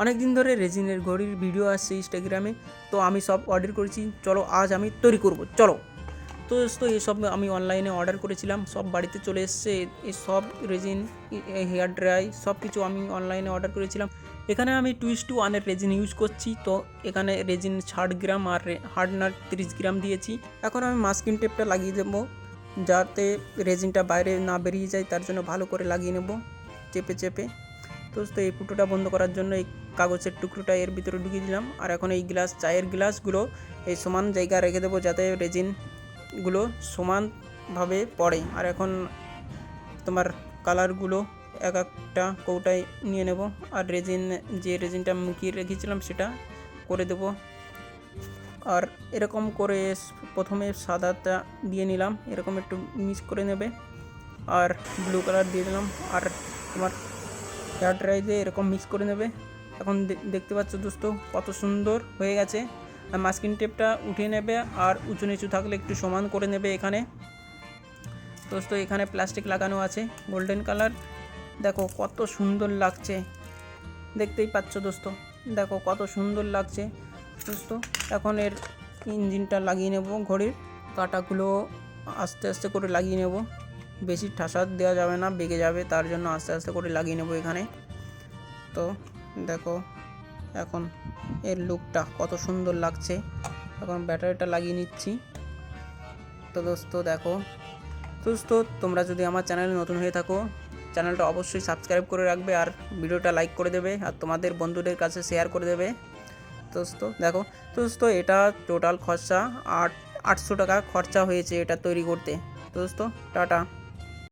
অনেক দিন ধরে রেজিনের ঘড়ির ভিডিও আসছে ইনস্টাগ্রামে, তো আমি সব অর্ডার করেছি। চলো আজ আমি তৈরি করব, চলো। তো দোস্তো এসব আমি অনলাইনে অর্ডার করেছিলাম, সব বাড়িতে চলে এসছে। এই সব রেজিন, হেয়ার ড্রাই সব কিছু আমি অনলাইনে অর্ডার করেছিলাম। এখানে আমি 2:1 রেজিন ইউজ করছি। তো এখানে রেজিন 60 গ্রাম আর হার্ডনার 30 গ্রাম দিয়েছি। এখন আমি মাস্কিং টেপটা লাগিয়ে দেবো, যাতে রেজিনটা বাইরে না বেরিয়ে যায়, তার জন্য ভালো করে লাগিয়ে নেব চেপে চেপে। তো এই ফুটোটা বন্ধ করার জন্য এই কাগজের টুকরোটা এর ভিতরে ঢুকিয়ে দিলাম। আর এখন এই চায়ের গ্লাসগুলো এই সমান জায়গায় রেখে দেবো, যাতে রেজিনগুলো সমানভাবে পড়ে। আর এখন তোমার কালারগুলো এক একটা কৌটায় নিয়ে নেব। আর যে রেজিনটা মুখিয়ে রেখেছিলাম সেটা করে দেব। আর এরকম করে প্রথমে সাদাটা দিয়ে নিলাম, এরকম একটু মিক্স করে নেবে। আর ব্লু কালার দিয়ে দিলাম। আর তোমার হেয়ার ড্রাই দিয়ে এরকম মিক্স করে নেবে। এখন দেখতে পাচ্ছ দোস্ত কত সুন্দর হয়ে গেছে। আর মাস্কিং টেপটা উঠিয়ে নেবে, আর উঁচু নিচু থাকলে একটু সমান করে নেবে। এখানে দোস্ত এখানে প্লাস্টিক লাগানো আছে গোল্ডেন কালার, দেখো কত সুন্দর লাগছে। দেখতেই পাচ্ছ দোস্ত, দেখো কত সুন্দর লাগছে দোস্ত। এখন এর ইঞ্জিনটা লাগিয়ে নেব, ঘড়ির কাঁটাগুলো আস্তে আস্তে করে লাগিয়ে নেব। বেশি ঠাসা দেওয়া যাবে না, বেগে যাবে, তার জন্য আস্তে আস্তে করে লাগিয়ে নেব এখানে। তো দেখো এখন এর লুকটা কত সুন্দর লাগছে। এখন ব্যাটারিটা লাগিয়ে নিচ্ছি। তো দোস্ত দেখো দোস্ত, তোমরা যদি আমার চ্যানেলে নতুন হয়ে থাকো, চ্যানেলটা অবশ্যই সাবস্ক্রাইব করে রাখবে, আর ভিডিওটা লাইক করে দেবে, আর তোমাদের বন্ধুদের কাছে শেয়ার করে দেবে। দোস্ত দেখো দোস্ত, এটা টোটাল খরচা 800 টাকা খরচা হয়েছে এটা তৈরি করতে। দোস্ত টাটা।